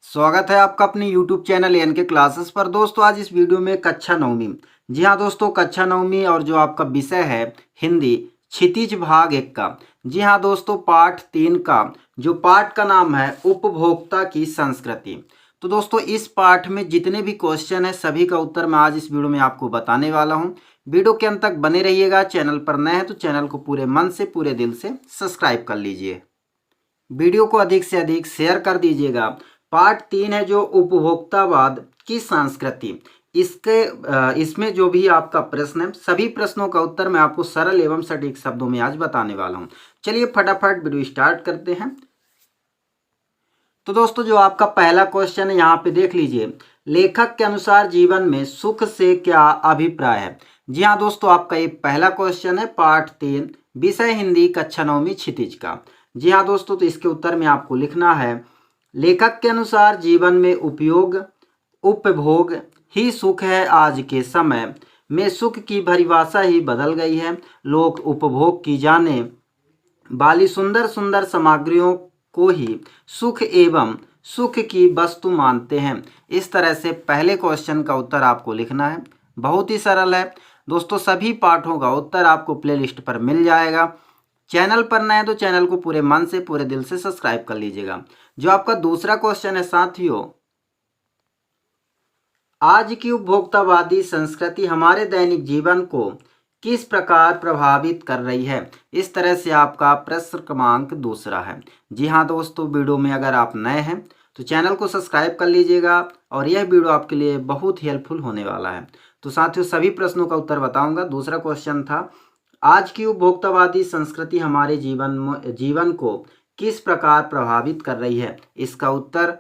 स्वागत है आपका अपने YouTube चैनल एन के क्लासेस पर। दोस्तों आज इस वीडियो में कक्षा नवमी, जी हाँ दोस्तों, कक्षा नवमी और जो आपका विषय है हिंदी क्षितिज भाग 1 का, जी हाँ दोस्तों, पाठ 3 का जो पाठ का नाम है उपभोक्ता की संस्कृति। तो दोस्तों इस पाठ में जितने भी क्वेश्चन है सभी का उत्तर मैं आज इस वीडियो में आपको बताने वाला हूँ। वीडियो के अंत तक बने रहिएगा। चैनल पर नए हैं तो चैनल को पूरे मन से पूरे दिल से सब्सक्राइब कर लीजिए। वीडियो को अधिक से अधिक शेयर कर दीजिएगा। पार्ट 3 है जो उपभोक्तावाद की संस्कृति। इसमें जो भी आपका प्रश्न है सभी प्रश्नों का उत्तर मैं आपको सरल एवं सटीक शब्दों में आज बताने वाला हूं। चलिए फटाफट वीडियो स्टार्ट करते हैं। तो दोस्तों जो आपका पहला क्वेश्चन है यहाँ पे देख लीजिए, लेखक के अनुसार जीवन में सुख से क्या अभिप्राय है। जी हाँ दोस्तों, आपका ये पहला क्वेश्चन है पार्ट 3 विषय हिंदी कक्षा नवमी क्षितिज का। जी हाँ दोस्तों, तो इसके उत्तर में आपको लिखना है, लेखक के अनुसार जीवन में उपभोग ही सुख है। आज के समय में सुख की परिभाषा ही बदल गई है। लोग उपभोग की जाने वाली सुंदर सुंदर सामग्रियों को ही सुख एवं सुख की वस्तु मानते हैं। इस तरह से पहले क्वेश्चन का उत्तर आपको लिखना है। बहुत ही सरल है दोस्तों। सभी पाठों का उत्तर आपको प्लेलिस्ट पर मिल जाएगा। चैनल पर नए तो चैनल को पूरे मन से पूरे दिल से सब्सक्राइब कर लीजिएगा। जो आपका दूसरा क्वेश्चन है साथियों, आज की उपभोक्तावादी संस्कृति हमारे दैनिक जीवन को किस प्रकार प्रभावित कर रही है। इस तरह से आपका प्रश्न क्रमांक दूसरा है। जी हाँ दोस्तों, वीडियो में अगर आप नए हैं तो चैनल को सब्सक्राइब कर लीजिएगा और यह वीडियो आपके लिए बहुत ही हेल्पफुल होने वाला है। तो साथियों सभी प्रश्नों का उत्तर बताऊंगा। दूसरा क्वेश्चन था, आज की उपभोक्तावादी संस्कृति हमारे जीवन को किस प्रकार प्रभावित कर रही है। इसका उत्तर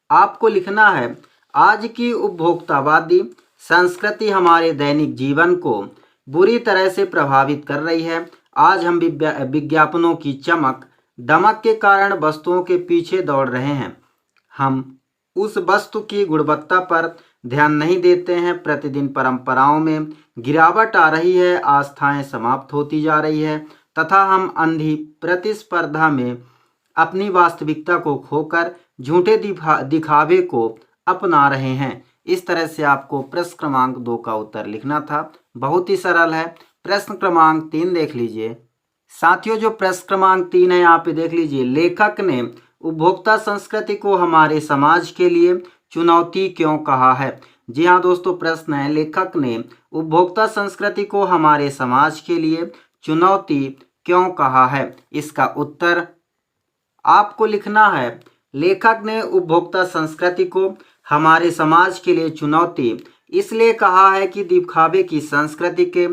आपको लिखना है, आज की उपभोक्तावादी संस्कृति हमारे दैनिक जीवन को बुरी तरह से प्रभावित कर रही है। आज हम विज्ञापनों की चमक दमक के कारण वस्तुओं के पीछे दौड़ रहे हैं। हम उस वस्तु की गुणवत्ता पर ध्यान नहीं देते हैं। प्रतिदिन परंपराओं में गिरावट आ रही है, आस्थाएं समाप्त होती जा रही है तथा हम अंधी प्रतिस्पर्धा में अपनी वास्तविकता को खोकर झूठे दिखावे को अपना रहे हैं। इस तरह से आपको प्रश्न क्रमांक 2 का उत्तर लिखना था। बहुत ही सरल है। प्रश्न क्रमांक 3 देख लीजिए साथियों। जो प्रश्न क्रमांक 3 है यहाँ पे देख लीजिए, लेखक ने उपभोक्ता संस्कृति को हमारे समाज के लिए चुनौती क्यों कहा है। जी हाँ दोस्तों, प्रश्न है, लेखक ने उपभोक्ता संस्कृति को हमारे समाज के लिए चुनौती क्यों कहा है। इसका उत्तर आपको लिखना है, लेखक ने उपभोक्ता संस्कृति को हमारे समाज के लिए चुनौती इसलिए कहा है कि दिखावे की संस्कृति के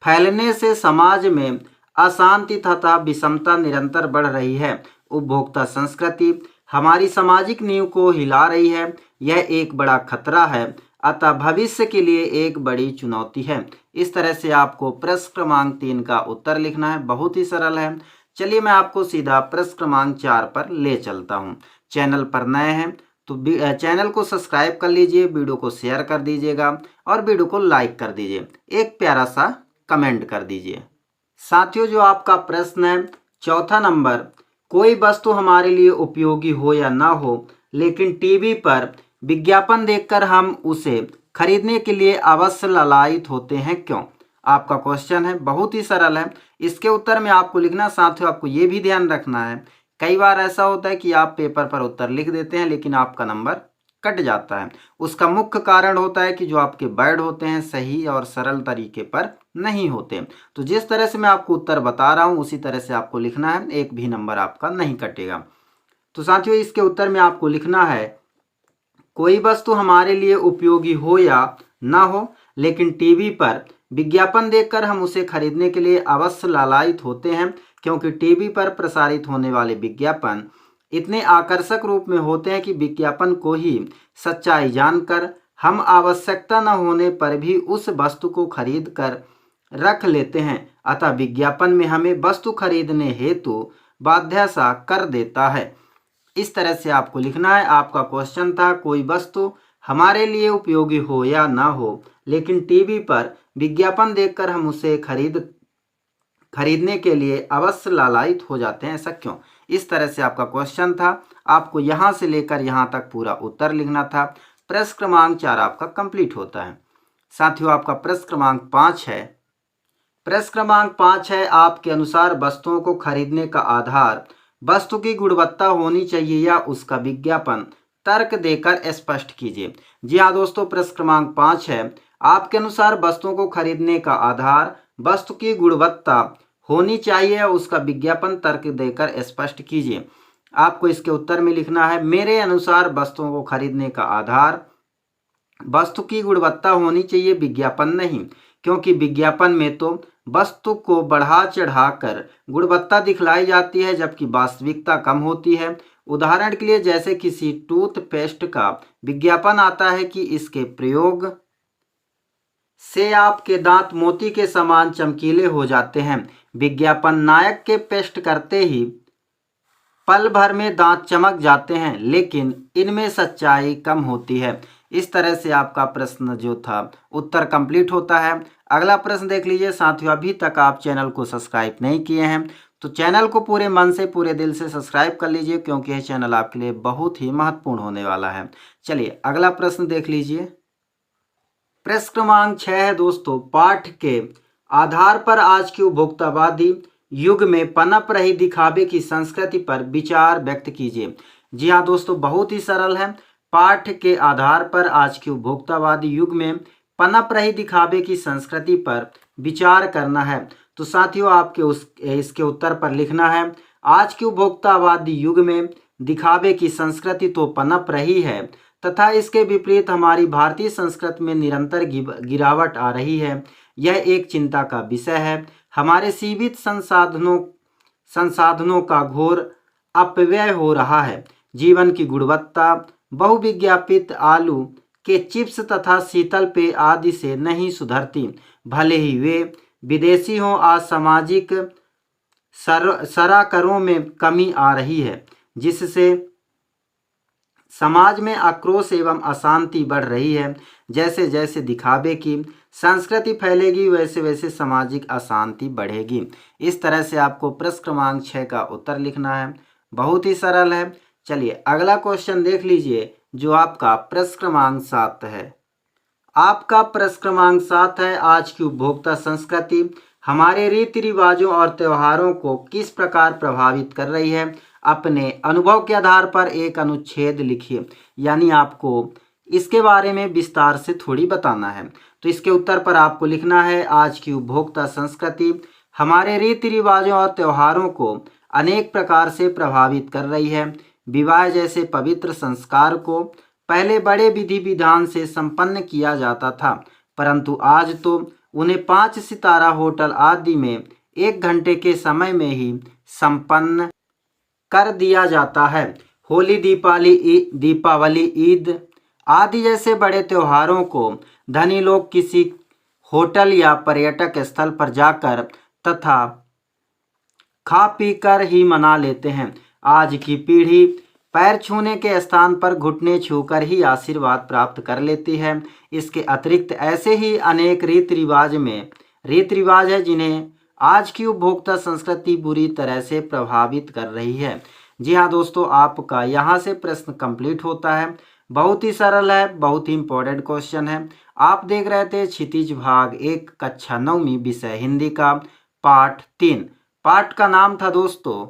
फैलने से समाज में अशांति तथा विषमता निरंतर बढ़ रही है। उपभोक्ता संस्कृति हमारी सामाजिक नींव को हिला रही है। यह एक बड़ा खतरा है, अतः भविष्य के लिए एक बड़ी चुनौती है। इस तरह से आपको प्रश्न क्रमांक 3 का उत्तर लिखना है। बहुत ही सरल है। चलिए मैं आपको सीधा प्रश्न क्रमांक 4 पर ले चलता हूँ। चैनल पर नए हैं तो चैनल को सब्सक्राइब कर लीजिए, वीडियो को शेयर कर दीजिएगा और वीडियो को लाइक कर दीजिए। एक प्यारा सा कमेंट कर दीजिए। साथियों जो आपका प्रश्न है चौथा नंबर, कोई वस्तु हमारे लिए उपयोगी हो या ना हो लेकिन टीवी पर विज्ञापन देखकर हम उसे खरीदने के लिए अवश्य लालायित होते हैं, क्यों। आपका क्वेश्चन है, बहुत ही सरल है। इसके उत्तर में आपको लिखना, साथियों आपको ये भी ध्यान रखना है, कई बार ऐसा होता है कि आप पेपर पर उत्तर लिख देते हैं लेकिन आपका नंबर कट जाता है। उसका मुख्य कारण होता है कि जो आपके वर्ड होते हैं सही और सरल तरीके पर नहीं होते। तो जिस तरह से मैं आपको उत्तर बता रहा हूं उसी तरह से आपको लिखना है, एक भी नंबर आपका नहीं कटेगा। तो साथियों इसके उत्तर में आपको लिखना है, कोई वस्तु हमारे लिए उपयोगी हो या ना हो लेकिन टीवी पर विज्ञापन देखकर हम उसे खरीदने के लिए अवश्य लालायित होते हैं, क्योंकि टीवी पर प्रसारित होने वाले विज्ञापन इतने आकर्षक रूप में होते हैं कि विज्ञापन को ही सच्चाई जानकर हम आवश्यकता न होने पर भी उस वस्तु को खरीद कर रख लेते हैं। अतः विज्ञापन में हमें वस्तु खरीदने हेतु बाध्य सा कर देता है। इस तरह से आपको लिखना है। आपका क्वेश्चन था, कोई वस्तु हमारे लिए उपयोगी हो या ना हो लेकिन टीवी पर विज्ञापन देखकर हम उसे खरीदने के लिए अवश्य लालायित हो जाते हैं, ऐसा क्यों। इस तरह से आपका क्वेश्चन था। आपको यहाँ से लेकर यहाँ तक पूरा उत्तर लिखना था। प्रश्न क्रमांक 4 आपका कंप्लीट होता है। साथियों, आपका प्रश्न क्रमांक 5 है। प्रश्न क्रमांक 5 है, आपके अनुसार वस्तुओं को खरीदने का आधार वस्तु की गुणवत्ता होनी चाहिए या उसका विज्ञापन? तर्क देकर स्पष्ट कीजिए। जी हाँ दोस्तों, प्रश्न क्रमांक 5 है, आपके अनुसार वस्तुओं को खरीदने का आधार वस्तु की गुणवत्ता होनी चाहिए या उसका विज्ञापन? तर्क देकर स्पष्ट कीजिए। आपको इसके उत्तर में लिखना है, मेरे अनुसार वस्तुओं को खरीदने का आधार वस्तु की गुणवत्ता होनी चाहिए, विज्ञापन नहीं। क्योंकि विज्ञापन में तो वस्तु को बढ़ा चढ़ाकर गुणवत्ता दिखलाई जाती है, जबकि वास्तविकता कम होती है। उदाहरण के लिए जैसे किसी टूथपेस्ट का विज्ञापन आता है कि इसके प्रयोग से आपके दांत मोती के समान चमकीले हो जाते हैं। विज्ञापन नायक के पेस्ट करते ही पल भर में दांत चमक जाते हैं, लेकिन इनमें सच्चाई कम होती है। इस तरह से आपका प्रश्न जो था उत्तर कंप्लीट होता है। अगला प्रश्न देख लीजिए। साथियों, अभी तक आप चैनल को सब्सक्राइब नहीं किए हैं तो चैनल को पूरे मन से पूरे दिल से सब्सक्राइब कर लीजिए, क्योंकि यह चैनल आपके लिए बहुत ही महत्वपूर्ण होने वाला है। चलिए अगला प्रश्न देख लीजिए। प्रश्न क्रमांक 6 है दोस्तों, पाठ के आधार पर आज की उपभोक्तावादी युग में पनप रही दिखावे की संस्कृति पर विचार व्यक्त कीजिए। जी हाँ दोस्तों, बहुत ही सरल है। पाठ के आधार पर आज के उपभोक्तावादी युग में पनप रही दिखावे की संस्कृति पर विचार करना है। तो साथियों, आपके इसके उत्तर पर लिखना है, आज के उपभोक्तावादी युग में दिखावे की संस्कृति तो पनप रही है तथा इसके विपरीत हमारी भारतीय संस्कृति में निरंतर गिरावट आ रही है। यह एक चिंता का विषय है। हमारे सीमित संसाधनों का घोर अपव्यय हो रहा है। जीवन की गुणवत्ता बहुविज्ञापित आलू के चिप्स तथा शीतल पेय आदि से नहीं सुधरती, भले ही वे विदेशी हों। आज सामाजिक सराकरों में कमी आ रही है, जिससे समाज में आक्रोश एवं अशांति बढ़ रही है। जैसे जैसे दिखावे की संस्कृति फैलेगी, वैसे वैसे सामाजिक अशांति बढ़ेगी। इस तरह से आपको प्रश्न क्रमांक 6 का उत्तर लिखना है। बहुत ही सरल है। चलिए अगला क्वेश्चन देख लीजिए, जो आपका प्रश्न क्रमांक 7 है। आपका प्रश्न क्रमांक 7 है, आज की उपभोक्ता संस्कृति हमारे रीति रिवाजों और त्योहारों को किस प्रकार प्रभावित कर रही है? अपने अनुभव के आधार पर एक अनुच्छेद लिखिए। यानी आपको इसके बारे में विस्तार से थोड़ी बताना है। तो इसके उत्तर पर आपको लिखना है, आज की उपभोक्ता संस्कृति हमारे रीति रिवाजों और त्योहारों को अनेक प्रकार से प्रभावित कर रही है। विवाह जैसे पवित्र संस्कार को पहले बड़े विधि विधान से संपन्न किया जाता था, परंतु आज तो उन्हें 5 सितारा होटल आदि में 1 घंटे के समय में ही संपन्न कर दिया जाता है। होली, दीपावली, ईद आदि जैसे बड़े त्योहारों को धनी लोग किसी होटल या पर्यटक स्थल पर जाकर तथा खा पी कर ही मना लेते हैं। आज की पीढ़ी पैर छूने के स्थान पर घुटने छूकर ही आशीर्वाद प्राप्त कर लेती है। इसके अतिरिक्त ऐसे ही अनेक रीति रिवाज है जिन्हें आज की उपभोक्ता संस्कृति बुरी तरह से प्रभावित कर रही है। जी हाँ दोस्तों, आपका यहाँ से प्रश्न कंप्लीट होता है। बहुत ही सरल है, बहुत ही इंपॉर्टेंट क्वेश्चन है। आप देख रहे थे क्षितिज भाग 1 कक्षा 9वीं विषय हिंदी का पाठ 3। पाठ का नाम था दोस्तों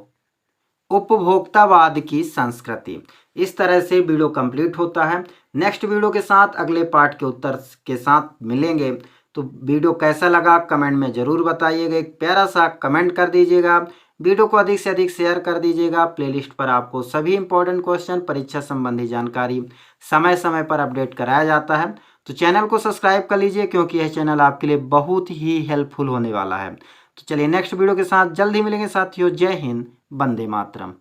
उपभोक्तावाद की संस्कृति। इस तरह से वीडियो कंप्लीट होता है। नेक्स्ट वीडियो के साथ अगले पाठ के उत्तर के साथ मिलेंगे। तो वीडियो कैसा लगा कमेंट में ज़रूर बताइएगा। एक प्यारा सा कमेंट कर दीजिएगा। वीडियो को अधिक से अधिक शेयर कर दीजिएगा। प्लेलिस्ट पर आपको सभी इंपॉर्टेंट क्वेश्चन, परीक्षा संबंधी जानकारी समय समय पर अपडेट कराया जाता है। तो चैनल को सब्सक्राइब कर लीजिए, क्योंकि यह चैनल आपके लिए बहुत ही हेल्पफुल होने वाला है। तो चलिए नेक्स्ट वीडियो के साथ जल्द ही मिलेंगे साथियों। जय हिंद, वंदे मातरम।